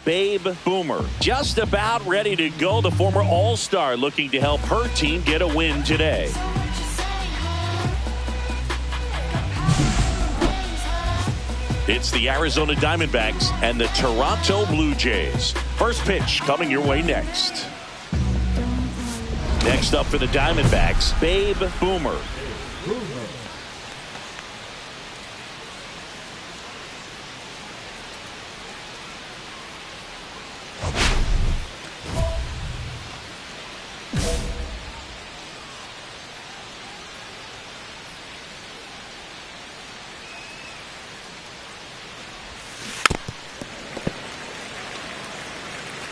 Babe Boomer. Just about ready to go. The former All-Star looking to help her team get a win today. It's the Arizona Diamondbacks and the Toronto Blue Jays. First pitch coming your way next. Next up for the Diamondbacks, Babe Boomer.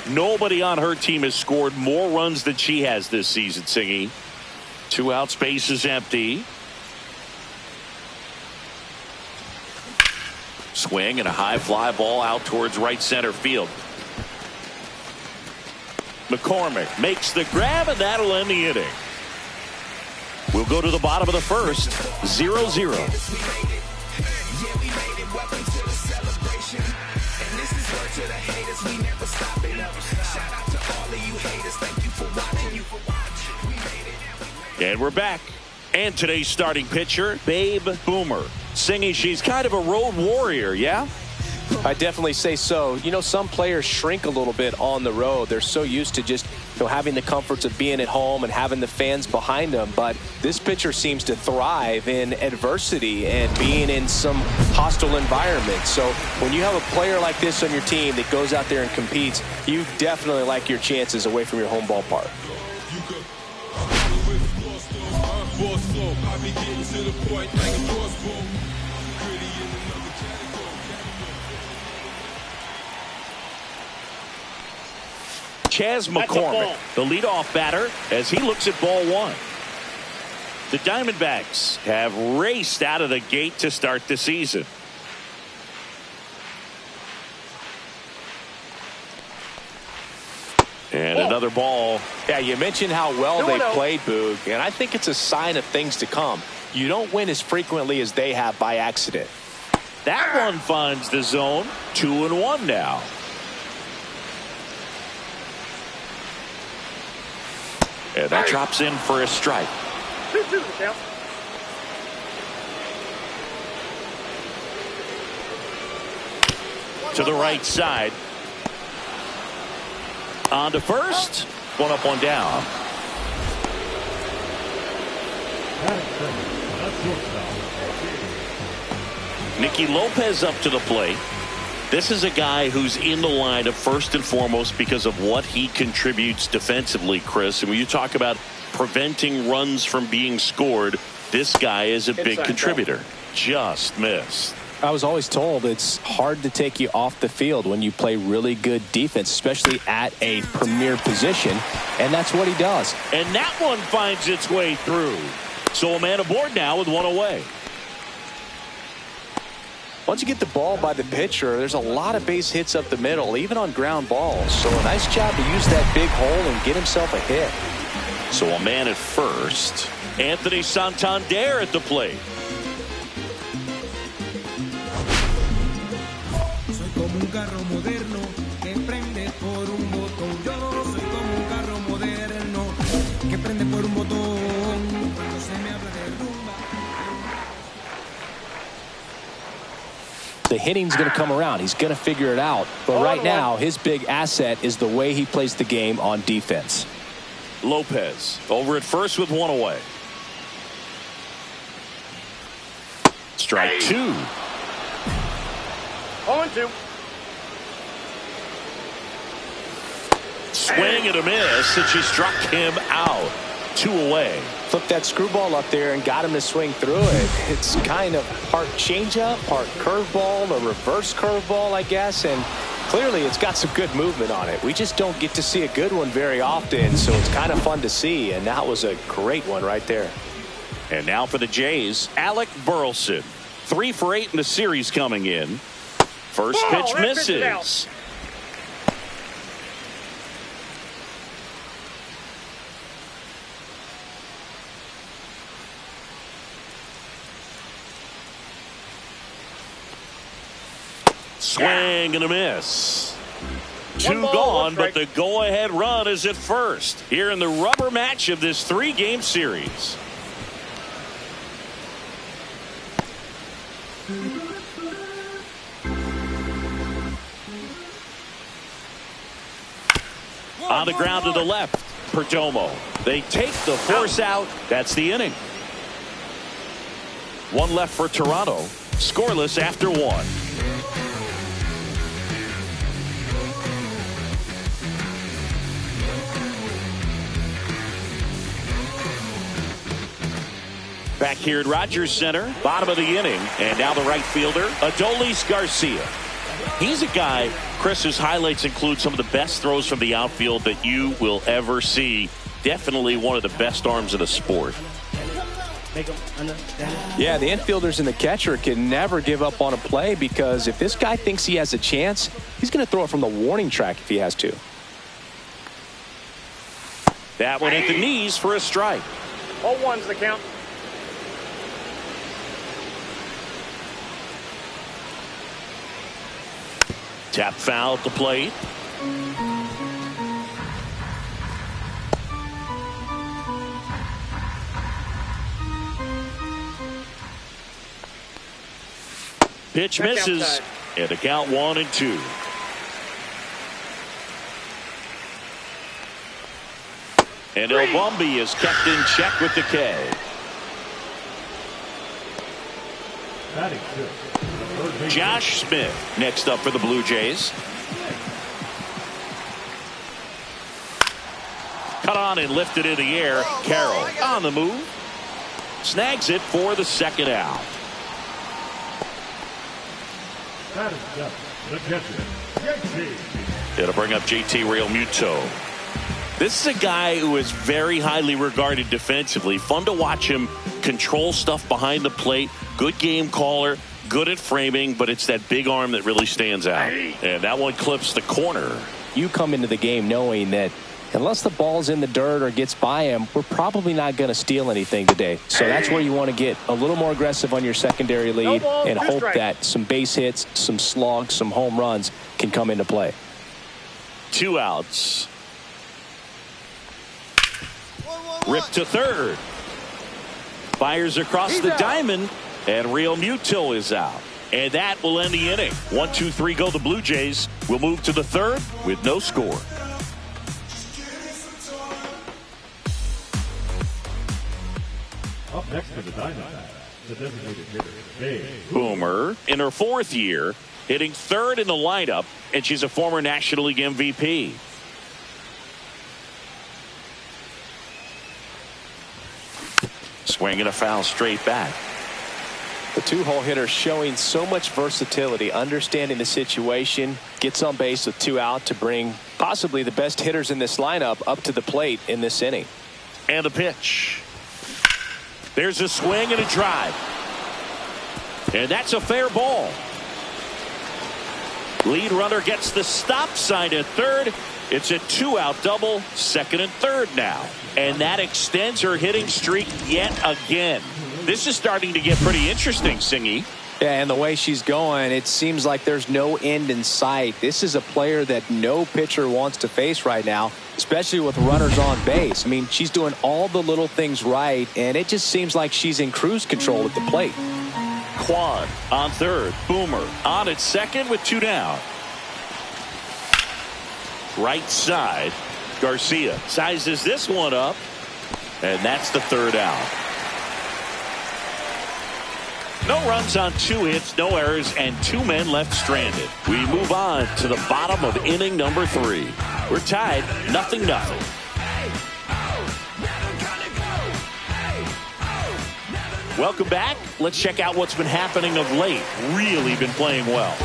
Nobody on her team has scored more runs than she has this season, Singy. 2 outs, base is empty. Swing and a high fly ball out towards right center field. McCormick makes the grab, and that'll end the inning. We'll go to the bottom of the first, 0-0. And we're back. And today's starting pitcher, Babe Boomer. Singing, she's kind of a road warrior, yeah? I definitely say so. You know, some players shrink a little bit on the road. They're so used to just, having the comforts of being at home and having the fans behind them. But this pitcher seems to thrive in adversity and being in some hostile environments. So when you have a player like this on your team that goes out there and competes, you definitely like your chances away from your home ballpark. Chas McCormick, the leadoff batter, as he looks at ball one. The Diamondbacks have raced out of the gate to start the season. And another ball. Yeah, you mentioned how well they played, Boog, and I think it's a sign of things to come. You don't win as frequently as they have by accident. That one finds the zone. 2-1 now. And that drops in for a strike. To the right side. On to first. One up, one down. Nicky Lopez up to the plate. This is a guy who's in the lineup first and foremost because of what he contributes defensively, Chris. And when you talk about preventing runs from being scored, this guy is a big contributor. Just missed. I was always told it's hard to take you off the field when you play really good defense, especially at a premier position, and that's what he does. And that one finds its way through. So a man aboard now with one away. Once you get the ball by the pitcher, there's a lot of base hits up the middle, even on ground balls. So a nice job to use that big hole and get himself a hit. So a man at first. Anthony Santander at the plate. Soy como un carro moderno que prende por un botón. Yo soy como un carro moderno que prende por un botón. Cuando se me habla de rumba. The hitting's going to come around. He's going to figure it out. But right now, his big asset is the way he plays the game on defense. Lopez over at first with one away. Strike two. 0-2. Swing and a miss, and she struck him out. 2 away. Flipped that screwball up there and got him to swing through it. It's kind of part changeup, part curveball, a reverse curveball, I guess. And clearly it's got some good movement on it. We just don't get to see a good one very often, so it's kind of fun to see. And that was a great one right there. And now for the Jays, Alec Burleson. 3 for 8 in the series coming in. First pitch misses. Swing and a miss. Two gone, but the go-ahead run is at first here in the rubber match of this 3-game series. On the ground to the left, Perdomo. They take the force out. That's the inning. One left for Toronto. Scoreless after 1. Back here at Rogers Center, bottom of the inning, and now the right fielder, Adolis Garcia. He's a guy, Chris, whose highlights include some of the best throws from the outfield that you will ever see. Definitely one of the best arms in the sport. Yeah, the infielders and the catcher can never give up on a play, because if this guy thinks he has a chance, he's going to throw it from the warning track if he has to. That one at the knees for a strike. 0-1's the count. Tap foul at the plate. Pitch misses, and the count 1-2. And El Bumby is kept in check with the K. Josh Smith next up for the Blue Jays. Cut on and lifted in the air. Carroll on the move. Snags it for the second out. It'll bring up JT Realmuto. This is a guy who is very highly regarded defensively. Fun to watch him control stuff behind the plate. Good game caller. Good at framing, but it's that big arm that really stands out. And that one clips the corner. You come into the game knowing that unless the ball's in the dirt or gets by him, we're probably not going to steal anything today. So that's where you want to get a little more aggressive on your secondary lead and hope that some base hits, some slugs, some home runs can come into play. 2 outs. Ripped to third. Fires across the diamond. And Realmuto is out. And that will end the inning. 1, 2, 3 go the Blue Jays. We'll move to the third with no score. Up next for the Diamondbacks, the designated hitter, Boomer, in her 4th year, hitting third in the lineup, and she's a former National League MVP. Swinging a foul straight back. The 2-hole hitter showing so much versatility, understanding the situation, gets on base with 2 out to bring possibly the best hitters in this lineup up to the plate in this inning. And the pitch. There's a swing and a drive. And that's a fair ball. Lead runner gets the stop sign at third. It's a 2-out double, second and third now. And that extends her hitting streak yet again. This is starting to get pretty interesting, Singy. Yeah, and the way she's going, it seems like there's no end in sight. This is a player that no pitcher wants to face right now, especially with runners on base. I mean, she's doing all the little things right, and it just seems like she's in cruise control at the plate. Quan on third. Boomer on at second with 2 down. Right side. Garcia sizes this one up, and that's the 3rd out. No runs on 2 hits, no errors, and 2 men left stranded. We move on to the bottom of inning number 3. We're tied 0-0. Welcome back. Let's check out what's been happening of late. Really been playing well.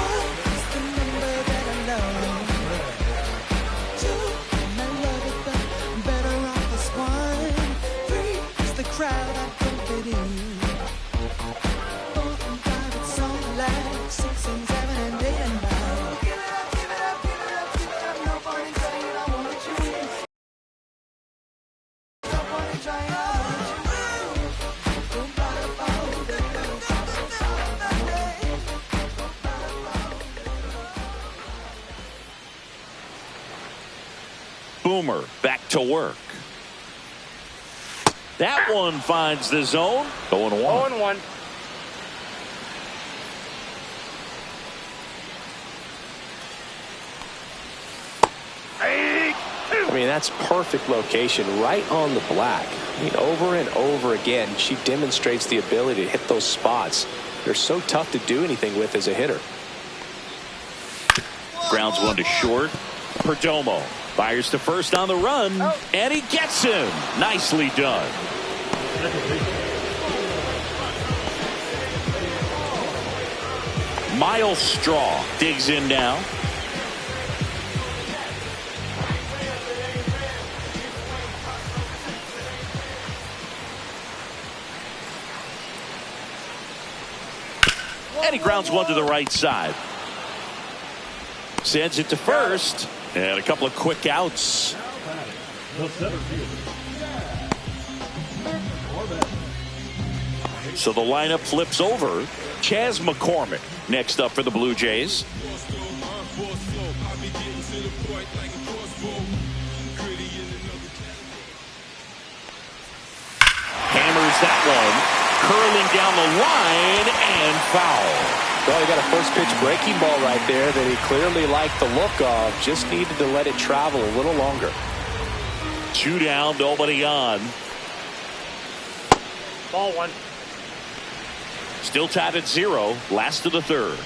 Boomer back to work. That one finds the zone. 0-1. 0-1. I mean, that's perfect location right on the black. I mean, over and over again, she demonstrates the ability to hit those spots. They're so tough to do anything with as a hitter. Grounds one to short. Perdomo fires to first on the run, and he gets him. Nicely done. Miles Straw digs in now. And he grounds one to the right side. Sends it to first. And a couple of quick outs. So the lineup flips over. Chas McCormick next up for the Blue Jays. Hammers that one. Curling down the line and foul. Well, he got a first pitch breaking ball right there that he clearly liked the look of. Just needed to let it travel a little longer. 2 down, nobody on. Ball 1. Still tied at 0. Last of the third.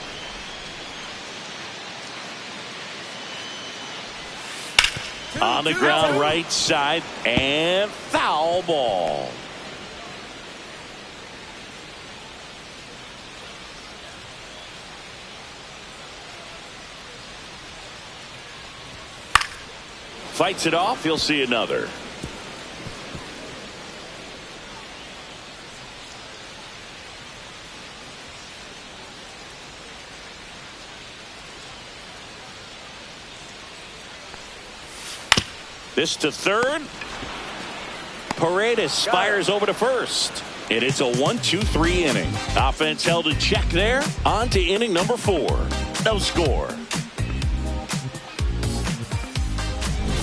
On the ground right side and foul ball. Fights it off. He'll see another. This to third. Paredes fires over to first. And it's a 1-2-3 inning. Offense held in check there. On to inning number 4. No score.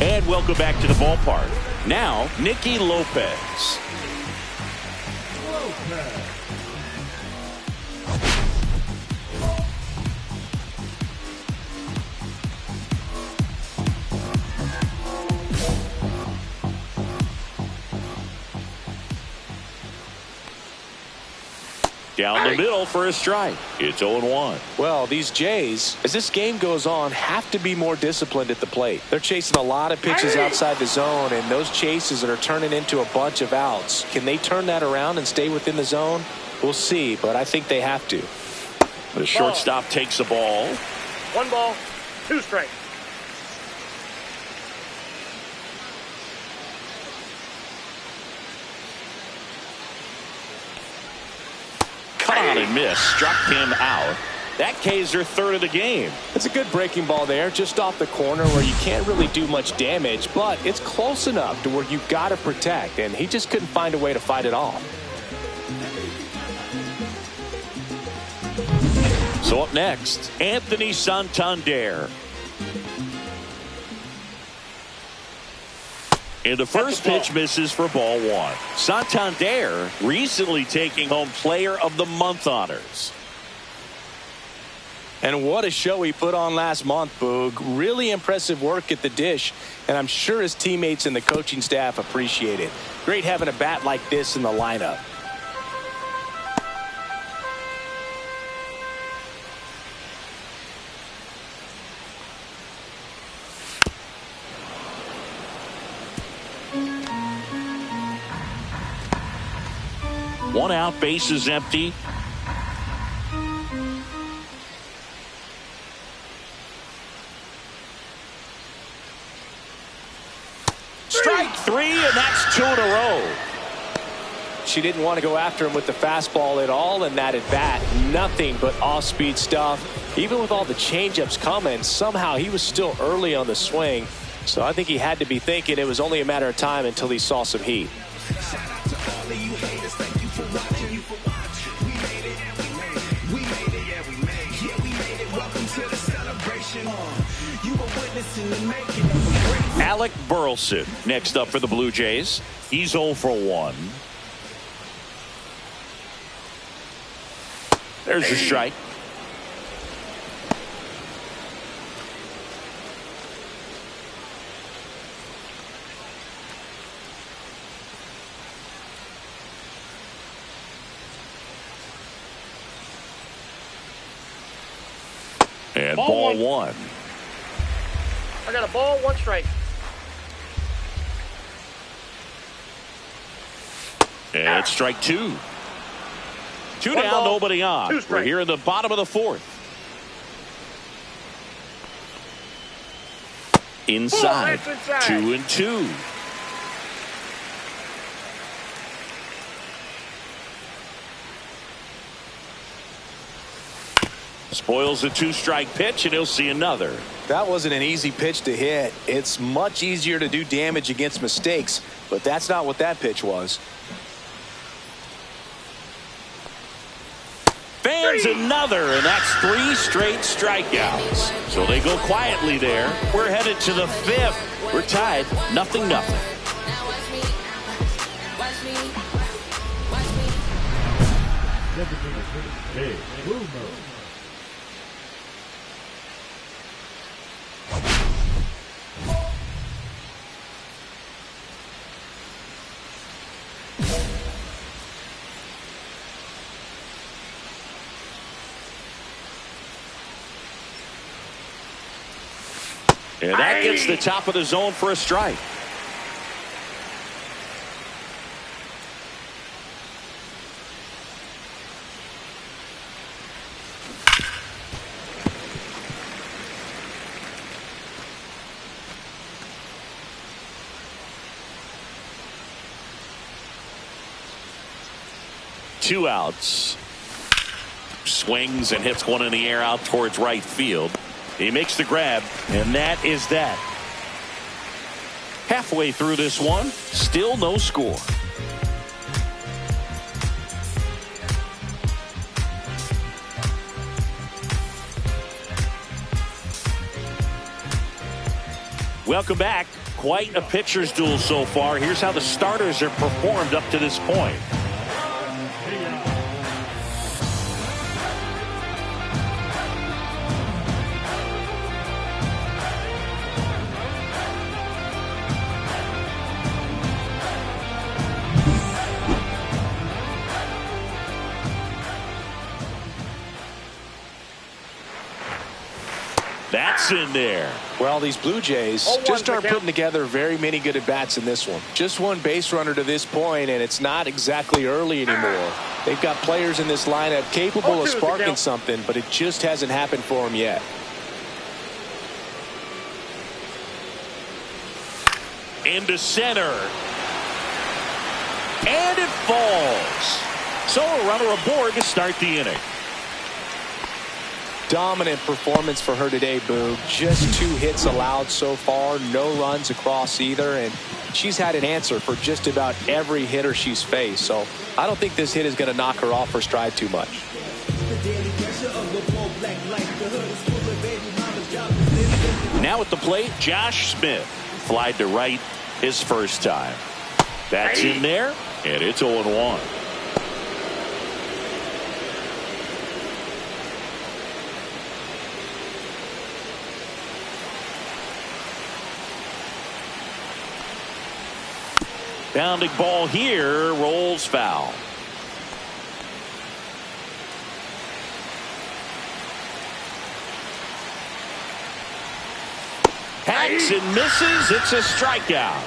And welcome back to the ballpark. Now, Nicky Lopez. Down the middle for a strike. It's 0-1. Well, these Jays, as this game goes on, have to be more disciplined at the plate. They're chasing a lot of pitches outside the zone, and those chases that are turning into a bunch of outs. Can they turn that around and stay within the zone? We'll see, but I think they have to. The shortstop takes the ball. 1 ball, 2 strikes. Caught and missed. Struck him out. That K's their third of the game. It's a good breaking ball there, just off the corner where you can't really do much damage, but it's close enough to where you've got to protect, and he just couldn't find a way to fight it off. So up next, Anthony Santander. And the first pitch misses for ball 1. Santander recently taking home Player of the Month honors. And what a show he put on last month, Boog. Really impressive work at the dish, and I'm sure his teammates and the coaching staff appreciate it. Great having a bat like this in the lineup. One out, base is empty. Strike 3, and that's 2 in a row. She didn't want to go after him with the fastball at all in that at bat. Nothing but off-speed stuff. Even with all the changeups coming, somehow he was still early on the swing. So I think he had to be thinking it was only a matter of time until he saw some heat. We made it, yeah, we made it. Yeah, we made it. Welcome to the celebration. You were with Alec Burleson next up for the Blue Jays. He's 0 for 1. There's a strike. And ball one. I got a ball, 1 strike. And it's strike 2. 2 down, ball, nobody on. 2 strikes. We're here in the bottom of the 4th. Inside. 2-2. Spoils a 2-strike pitch, and he'll see another. That wasn't an easy pitch to hit. It's much easier to do damage against mistakes, but that's not what that pitch was. Fans another, and that's 3 straight strikeouts. So they go quietly there. We're headed to the 5th. We're tied 0-0. Designated hitter, Big Boomer. And that gets the top of the zone for a strike. Two outs. Swings and hits one in the air out towards right field. He makes the grab, and that is that. Halfway through this one, still no score. Welcome back. Quite a pitcher's duel so far. Here's how the starters have performed up to this point. That's in there. Well, these Blue Jays just aren't putting together very many good at-bats in this one. Just one base runner to this point, and it's not exactly early anymore. They've got players in this lineup capable of sparking something, but it just hasn't happened for them yet. Into center. And it falls. So a runner aboard to start the inning. Dominant performance for her today, Boog. Just 2 hits allowed so far, no runs across either, and she's had an answer for just about every hitter she's faced. So I don't think this hit is going to knock her off her stride too much. Now at the plate, Josh Smith. Flied to right his first time. That's in there, and it's 0-1. Pounding ball here, rolls foul. Hacks and misses. It's a strikeout.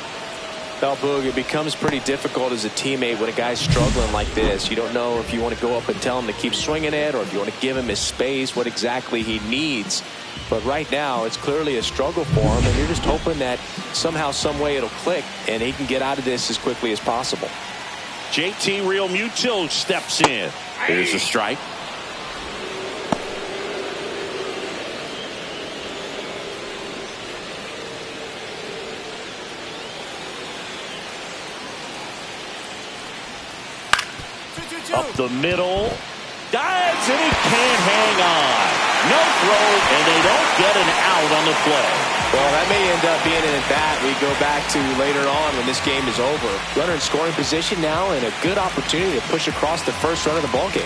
Well, Boog, it becomes pretty difficult as a teammate when a guy's struggling like this. You don't know if you want to go up and tell him to keep swinging it or if you want to give him his space, what exactly he needs. But right now, it's clearly a struggle for him, and you're just hoping that somehow, some way it'll click, and he can get out of this as quickly as possible. JT Real Mutil steps in. There's a strike. Up the middle. Dives, and he can't hang on. No throw, and they don't get an out on the play. Well, that may end up being an at-bat we go back to later on when this game is over. Runner in scoring position now and a good opportunity to push across the first run of the ballgame.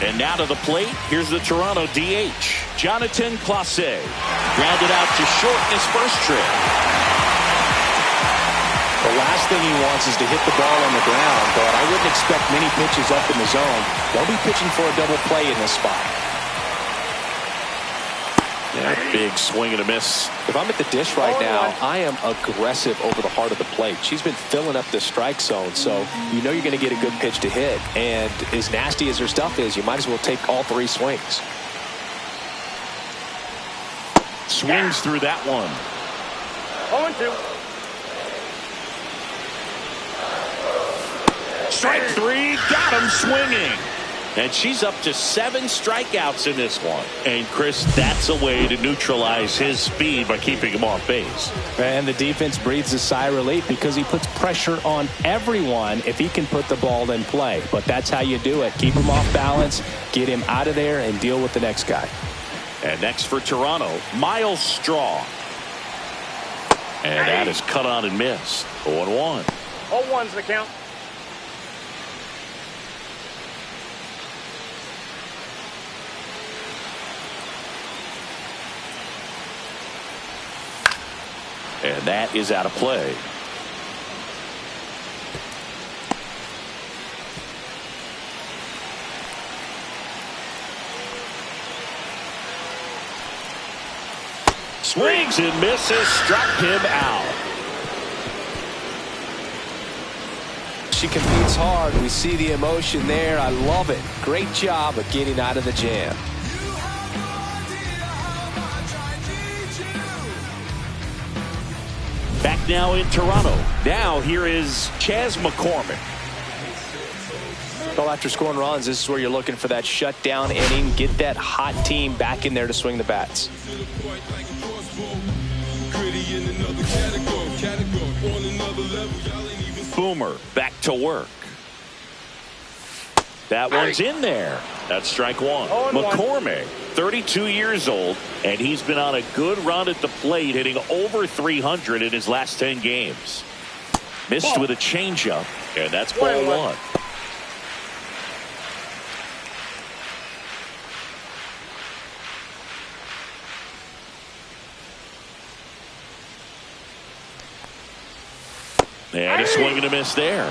And now to the plate, here's the Toronto DH, Jonathan Clase. Grounded out to short in his first trip. The last thing he wants is to hit the ball on the ground, but I wouldn't expect many pitches up in the zone. They'll be pitching for a double play in this spot. Yeah, big swing and a miss. If I'm at the dish right now, I am aggressive over the heart of the plate. She's been filling up the strike zone, so you know you're going to get a good pitch to hit. And as nasty as her stuff is, you might as well take all three swings. Swings through that one. 0-2. Strike three, got him swinging. And she's up to 7 strikeouts in this one. And, Chris, that's a way to neutralize his speed by keeping him off base. And the defense breathes a sigh of relief because he puts pressure on everyone if he can put the ball in play. But that's how you do it. Keep him off balance, get him out of there, and deal with the next guy. And next for Toronto, Miles Straw. And that is cut on and missed. 0-1. 0-1's the count. And that is out of play. Swings and misses, struck him out. She competes hard. We see the emotion there. I love it. Great job of getting out of the jam. Back now in Toronto. Now here is Chas McCormick. Well, after scoring runs, this is where you're looking for that shutdown inning. Get that hot team back in there to swing the bats. Boomer back to work. That one's in there. That's strike one. McCormick, 32 years old, and he's been on a good run at the plate, hitting over 300 in his last 10 games. Missed with a changeup, and that's ball one. And a swing and a miss there.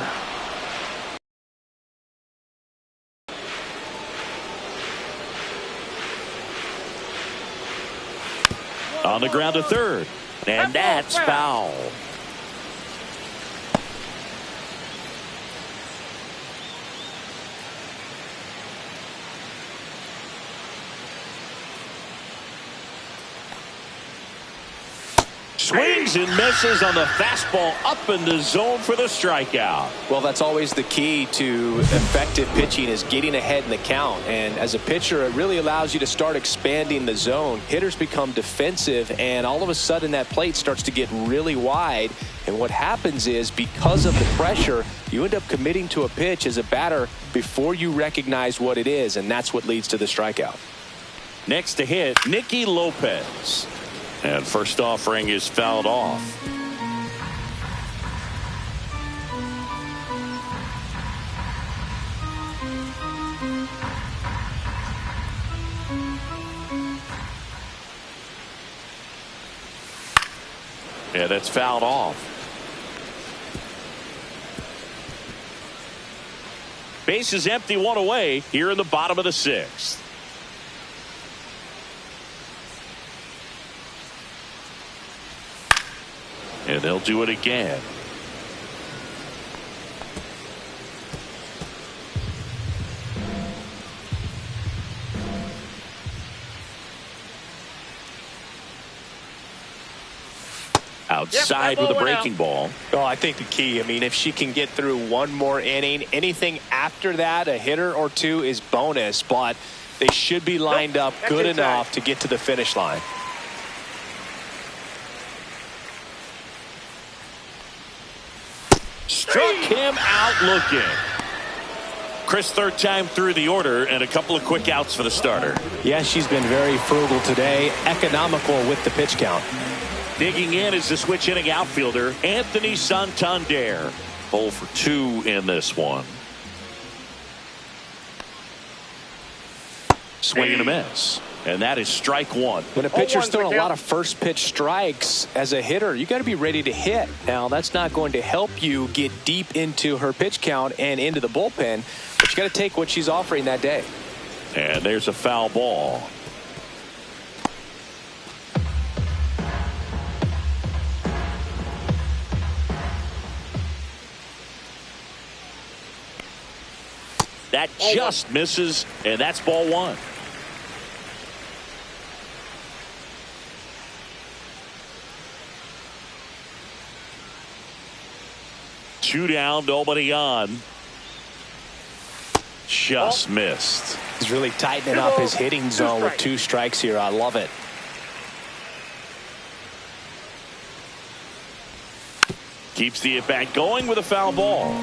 On the ground to third. And that's foul. Swings and misses on the fastball up in the zone for the strikeout. Well, that's always the key to effective pitching, is getting ahead in the count. And as a pitcher, it really allows you to start expanding the zone. Hitters become defensive, and all of a sudden that plate starts to get really wide. And what happens is, because of the pressure, you end up committing to a pitch as a batter before you recognize what it is, and that's what leads to the strikeout. Next to hit, Nicky Lopez. And first offering is fouled off. Yeah, that's fouled off. Base is empty, one away here in the bottom of the sixth. And they'll do it again. Outside with a breaking ball. Well, I think the key, if she can get through one more inning, anything after that, a hitter or two, is bonus, but they should be lined up good enough to get to the finish line. Struck him out looking. Chris, third time through the order, and a couple of quick outs for the starter. Yeah, she's been very frugal today, economical with the pitch count. Digging in is the switch hitting outfielder, Anthony Santander. 0 for 2 in this one. Swing and a miss. And that is strike one. When a pitcher's throwing a lot of first pitch strikes, as a hitter, you got to be ready to hit. Now, that's not going to help you get deep into her pitch count and into the bullpen, but you got to take what she's offering that day. And there's a foul ball. That just misses, and that's ball one. Two down, nobody on. Just missed. He's really tightening up his hitting zone with 2 strikes here. I love it. Keeps the at-bat going with a foul ball.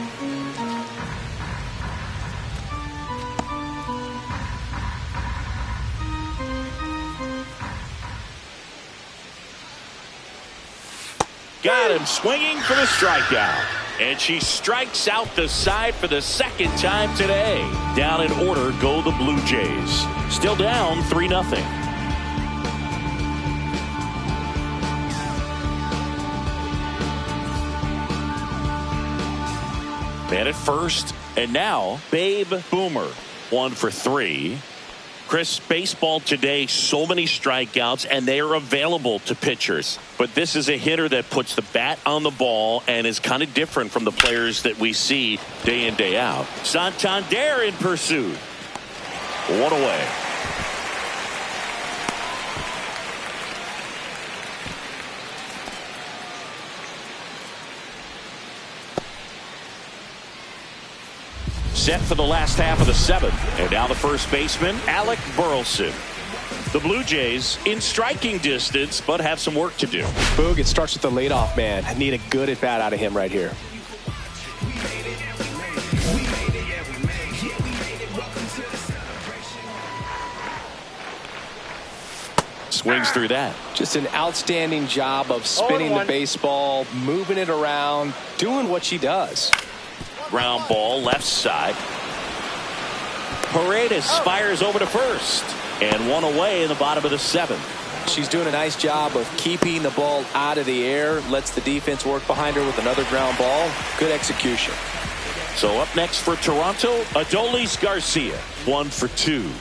Got him swinging for the strikeout. And she strikes out the side for the second time today. Down in order go the Blue Jays. Still down 3-0. Man at first, and now Babe Boomer. 1 for 3. Chris, baseball today, so many strikeouts, and they are available to pitchers. But this is a hitter that puts the bat on the ball and is kind of different from the players that we see day in, day out. Santander in pursuit. 1 away. Set for the last half of the 7th. And now the first baseman, Alec Burleson. The Blue Jays in striking distance, but have some work to do. Boog, it starts with the leadoff man. I need a good at-bat out of him right here. Swings through that. Just an outstanding job of spinning the baseball, moving it around, doing what she does. Ground ball left side. Paredes fires over to first. And 1 away in the bottom of the 7th. She's doing a nice job of keeping the ball out of the air. Lets the defense work behind her with another ground ball. Good execution. So up next for Toronto, Adolis Garcia. 1 for 2.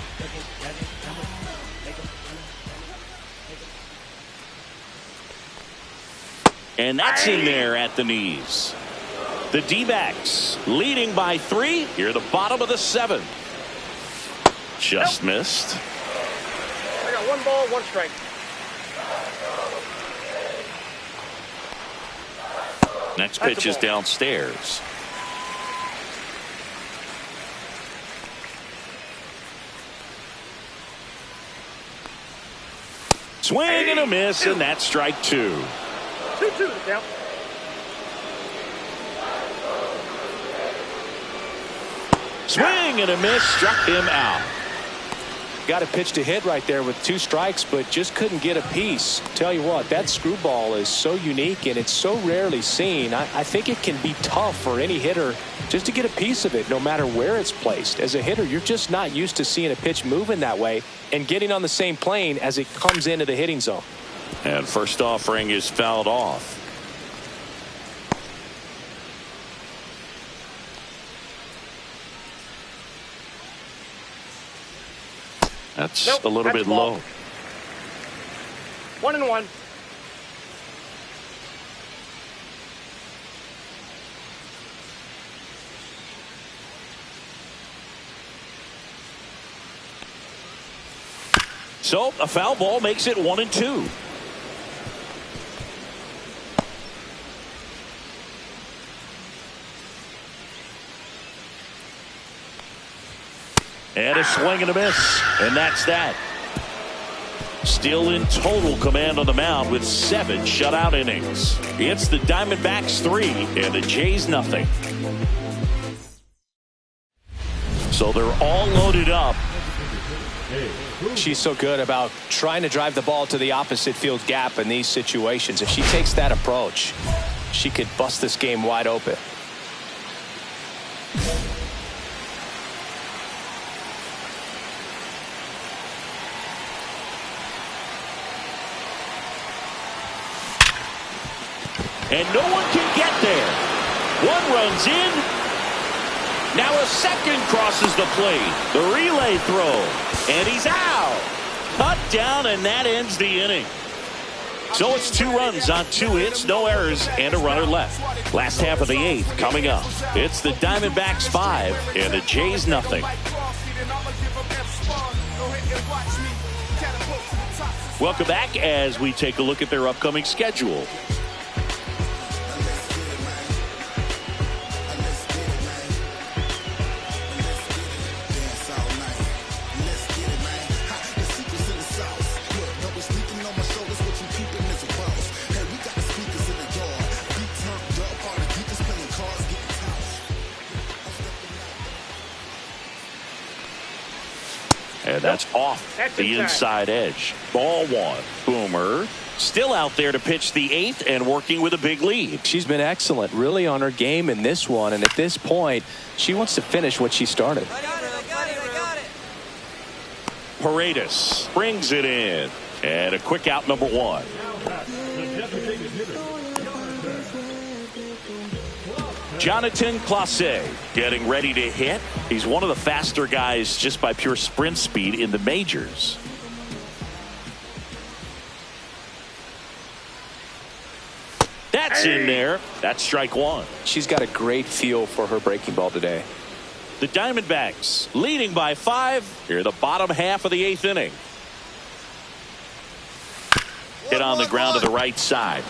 And that's in there at the knees. The D-backs leading by 3 here, the bottom of the 7th. Just missed. I got 1 ball, 1 strike. Next pitch is downstairs. Swing and a miss, and that's strike 2. 2-2 the count. Swing and a miss, struck him out. Got a pitch to hit right there with 2 strikes, but just couldn't get a piece. Tell you what, that screwball is so unique and it's so rarely seen. I think it can be tough for any hitter just to get a piece of it, no matter where it's placed. As a hitter, you're just not used to seeing a pitch moving that way and getting on the same plane as it comes into the hitting zone. And first offering is fouled off. That's a little bit low. 1-1. So a foul ball makes it 1-2. And a swing and a miss. And that's that. Still in total command on the mound with 7 shutout innings. It's the Diamondbacks 3 and the Jays nothing. So they're all loaded up. She's so good about trying to drive the ball to the opposite field gap in these situations. If she takes that approach, she could bust this game wide open. And no one can get there. One runs in. Now a second crosses the plate. The relay throw. And he's out. Cut down, and that ends the inning. So it's 2 runs on 2 hits, no errors, and a runner left. Last half of the 8th coming up. It's the Diamondbacks 5 and the Jays nothing. Welcome back as we take a look at their upcoming schedule. And that's off the inside edge. Ball 1. Boomer still out there to pitch the 8th and working with a big lead. She's been excellent, really on her game in this one. And at this point, she wants to finish what she started. I got it. Paredes brings it in. And a quick out, number 1. Jonathan Clase getting ready to hit. He's one of the faster guys just by pure sprint speed in the majors. That's in there. That's strike 1. She's got a great feel for her breaking ball today. The Diamondbacks leading by 5 here, the bottom half of the 8th inning. Hit on the ground to the right side.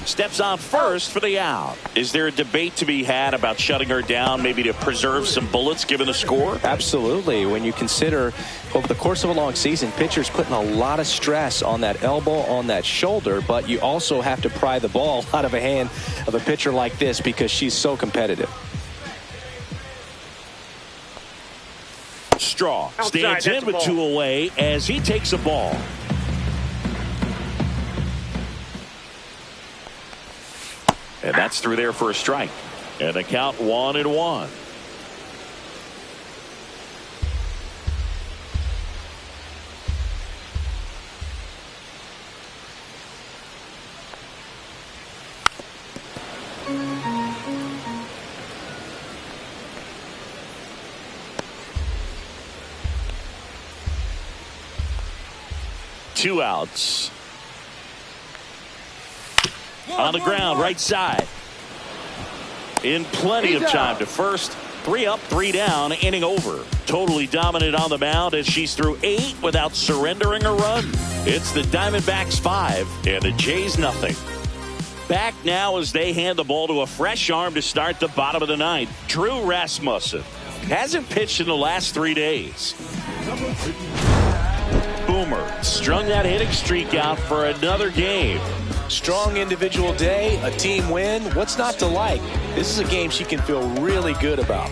Steps on first for the out. Is there a debate to be had about shutting her down, maybe to preserve some bullets given the score? Absolutely. When you consider over the course of a long season, pitchers putting a lot of stress on that elbow, on that shoulder, but you also have to pry the ball out of a hand of a pitcher like this because she's so competitive. Straw stands in with 2 away as he takes a ball. And that's through there for a strike. And the count 1-1. Two outs. On the ground, right side. In plenty of time to first. 3 up, 3 down, inning over. Totally dominant on the mound as she's through 8 without surrendering a run. It's the Diamondbacks 5 and the Jays nothing. Back now as they hand the ball to a fresh arm to start the bottom of the 9th. Drew Rasmussen hasn't pitched in the last 3 days. Boomer strung that hitting streak out for another game. Strong individual day, a team win. What's not to like? This is a game she can feel really good about.